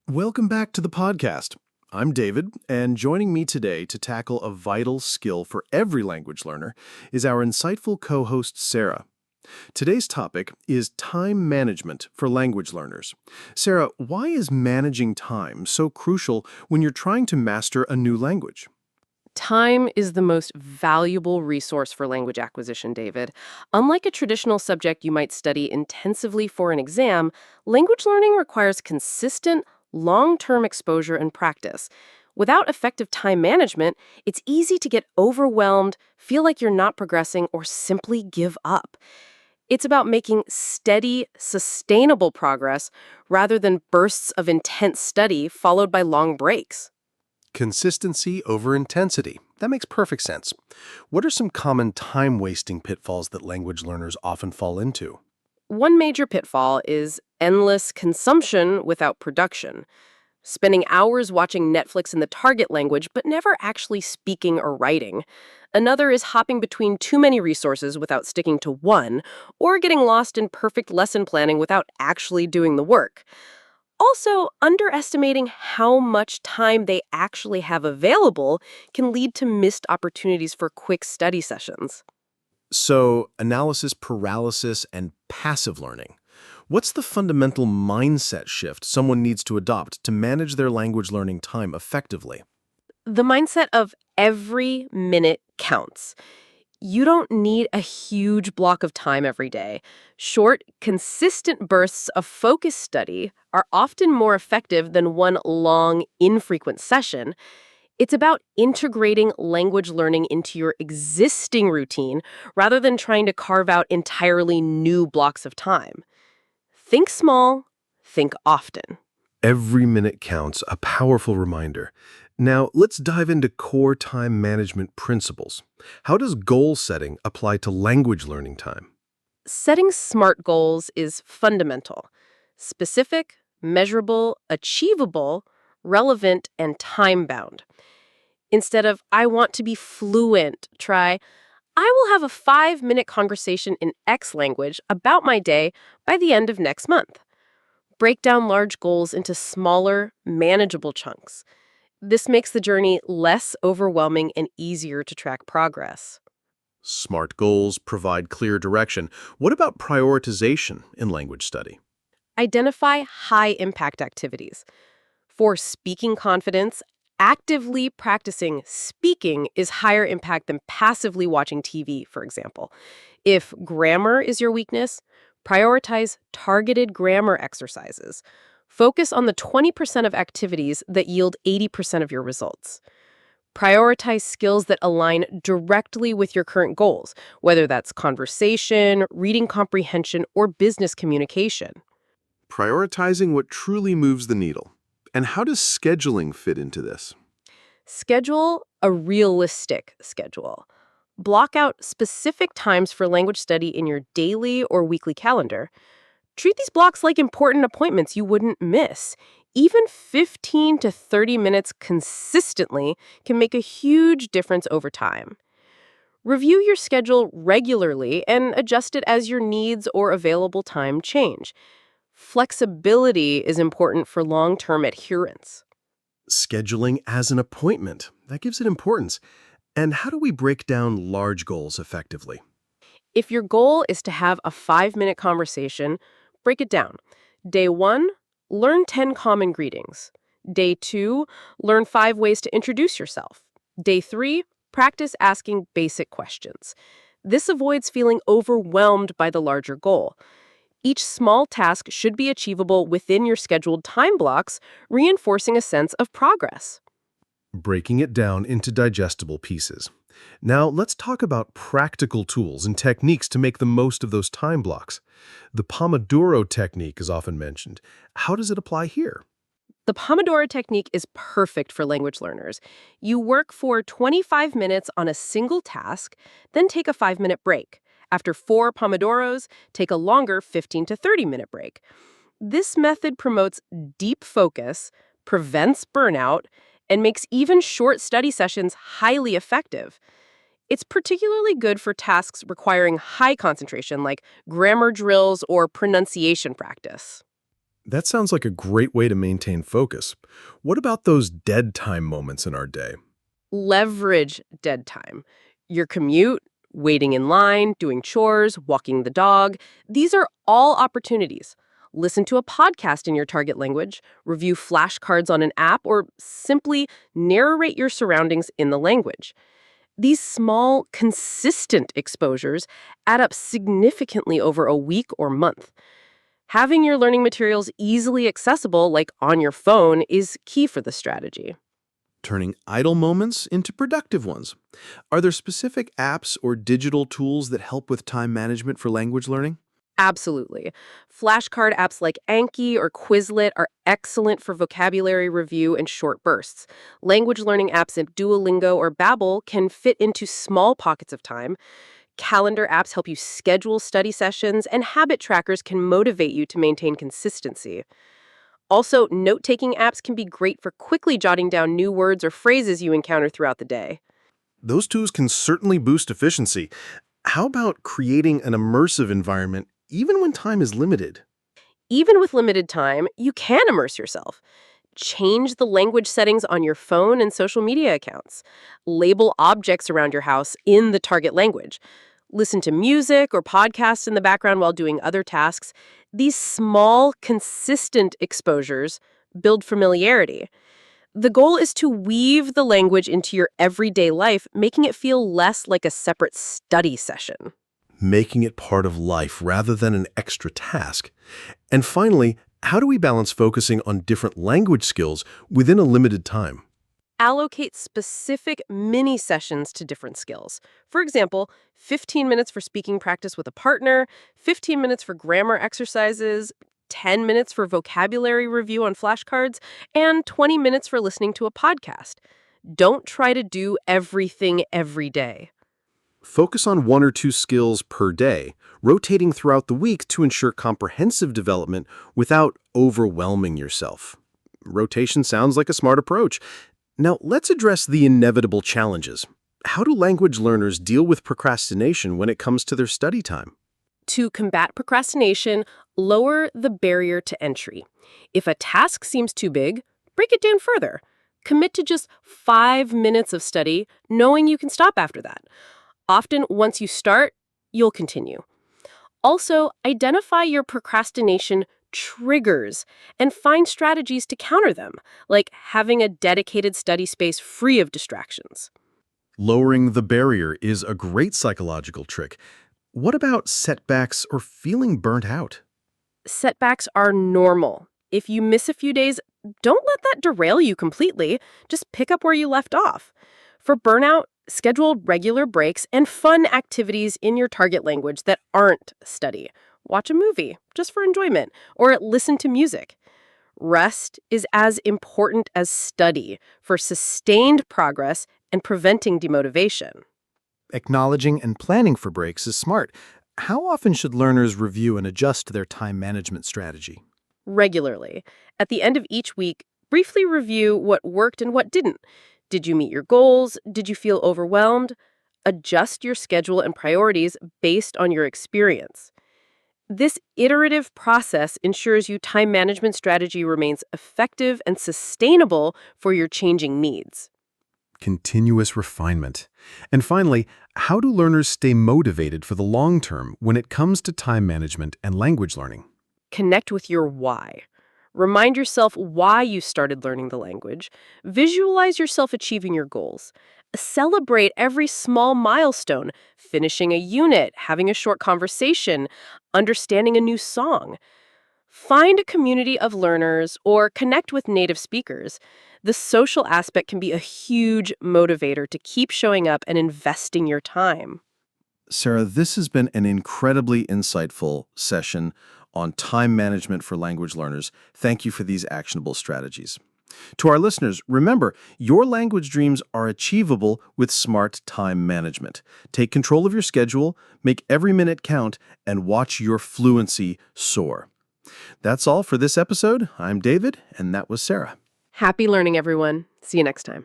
Welcome back to the podcast. I'm David, and joining me today to tackle a vital skill for every language learner is our insightful co-host Sarah. Today's topic is time management for language learners. Sarah, why is managing time so crucial when you're trying to master a new language? Time is the most valuable resource for language acquisition, David. Unlike a traditional subject you might study intensively for an exam, language learning requires consistent, long-term exposure and practice. Without effective time management, it's easy to get overwhelmed, feel like you're not progressing, or simply give up. It's about making steady, sustainable progress rather than bursts of intense study followed by long breaks. Consistency over intensity. That makes perfect sense. What are some common time-wasting pitfalls that language learners often fall into? One major pitfall is endless consumption without production. Spending hours watching Netflix in the target language, but never actually speaking or writing. Another is hopping between too many resources without sticking to one, or getting lost in perfect lesson planning without actually doing the work. Also, underestimating how much time they actually have available can lead to missed opportunities for quick study sessions. So, analysis paralysis and passive learning. What's the fundamental mindset shift someone needs to adopt to manage their language learning time effectively? The mindset of every minute counts. You don't need a huge block of time every day. Short, consistent bursts of focused study are often more effective than one long, infrequent session. It's about integrating language learning into your existing routine rather than trying to carve out entirely new blocks of time. Think small, think often. Every minute counts, a powerful reminder. Now, let's dive into core time management principles. How does goal setting apply to language learning time? Setting SMART goals is fundamental. Specific, measurable, achievable, relevant, and time-bound. Instead of, I want to be fluent, try, I will have a 5-minute conversation in X language about my day by the end of next month. Break down large goals into smaller, manageable chunks. This makes the journey less overwhelming and easier to track progress. SMART goals provide clear direction. What about prioritization in language study? Identify high-impact activities. For speaking confidence, actively practicing speaking is higher impact than passively watching TV, for example. If grammar is your weakness, prioritize targeted grammar exercises. Focus on the 20% of activities that yield 80% of your results. Prioritize skills that align directly with your current goals, whether that's conversation, reading comprehension, or business communication. Prioritizing what truly moves the needle. And how does scheduling fit into this? Schedule a realistic schedule. Block out specific times for language study in your daily or weekly calendar. Treat these blocks like important appointments you wouldn't miss. Even 15 to 30 minutes consistently can make a huge difference over time. Review your schedule regularly and adjust it as your needs or available time change. Flexibility is important for long-term adherence. Scheduling as an appointment. That gives it importance. And how do we break down large goals effectively? If your goal is to have a 5-minute conversation, break it down. Day 1, learn 10 common greetings. Day 2, learn 5 ways to introduce yourself. Day 3, practice asking basic questions. This avoids feeling overwhelmed by the larger goal. Each small task should be achievable within your scheduled time blocks, reinforcing a sense of progress. Breaking it down into digestible pieces. Now, let's talk about practical tools and techniques to make the most of those time blocks. The Pomodoro technique is often mentioned. How does it apply here? The Pomodoro technique is perfect for language learners. You work for 25 minutes on a single task, then take a 5-minute break. After 4 Pomodoros, take a longer 15 to 30-minute break. This method promotes deep focus, prevents burnout, and makes even short study sessions highly effective. It's particularly good for tasks requiring high concentration, like grammar drills or pronunciation practice. That sounds like a great way to maintain focus. What about those dead time moments in our day? Leverage dead time. Your commute, waiting in line, doing chores, walking the dog, these are all opportunities. Listen to a podcast in your target language, review flashcards on an app, or simply narrate your surroundings in the language. These small, consistent exposures add up significantly over a week or month. Having your learning materials easily accessible, like on your phone, is key for the strategy. Turning idle moments into productive ones. Are there specific apps or digital tools that help with time management for language learning? Absolutely. Flashcard apps like Anki or Quizlet are excellent for vocabulary review and short bursts. Language learning apps like Duolingo or Babbel can fit into small pockets of time. Calendar apps help you schedule study sessions, and habit trackers can motivate you to maintain consistency. Also, note-taking apps can be great for quickly jotting down new words or phrases you encounter throughout the day. Those tools can certainly boost efficiency. How about creating an immersive environment even when time is limited? Even with limited time, you can immerse yourself. Change the language settings on your phone and social media accounts. Label objects around your house in the target language. Listen to music or podcasts in the background while doing other tasks. These small, consistent exposures build familiarity. The goal is to weave the language into your everyday life, making it feel less like a separate study session. Making it part of life rather than an extra task. And finally, how do we balance focusing on different language skills within a limited time? Allocate specific mini sessions to different skills. For example, 15 minutes for speaking practice with a partner, 15 minutes for grammar exercises, 10 minutes for vocabulary review on flashcards, and 20 minutes for listening to a podcast. Don't try to do everything every day. Focus on one or two skills per day, rotating throughout the week to ensure comprehensive development without overwhelming yourself. Rotation sounds like a smart approach. Now, let's address the inevitable challenges. How do language learners deal with procrastination when it comes to their study time? To combat procrastination, lower the barrier to entry. If a task seems too big, break it down further. Commit to just 5 minutes of study, knowing you can stop after that. Often, once you start, you'll continue. Also, identify your procrastination triggers and find strategies to counter them, like having a dedicated study space free of distractions. Lowering the barrier is a great psychological trick. What about setbacks or feeling burnt out? Setbacks are normal. If you miss a few days, don't let that derail you completely. Just pick up where you left off. For burnout, schedule regular breaks and fun activities in your target language that aren't study. Watch a movie, just for enjoyment, or listen to music. Rest is as important as study for sustained progress and preventing demotivation. Acknowledging and planning for breaks is smart. How often should learners review and adjust their time management strategy? Regularly. At the end of each week, briefly review what worked and what didn't. Did you meet your goals? Did you feel overwhelmed? Adjust your schedule and priorities based on your experience. This iterative process ensures your time management strategy remains effective and sustainable for your changing needs. Continuous refinement. And finally, how do learners stay motivated for the long term when it comes to time management and language learning? Connect with your why. Remind yourself why you started learning the language. Visualize yourself achieving your goals. Celebrate every small milestone, finishing a unit, having a short conversation, understanding a new song. Find a community of learners or connect with native speakers. The social aspect can be a huge motivator to keep showing up and investing your time. Sarah, this has been an incredibly insightful session on time management for language learners. Thank you for these actionable strategies. To our listeners, remember, your language dreams are achievable with smart time management. Take control of your schedule, make every minute count, and watch your fluency soar. That's all for this episode. I'm David, and that was Sarah. Happy learning, everyone. See you next time.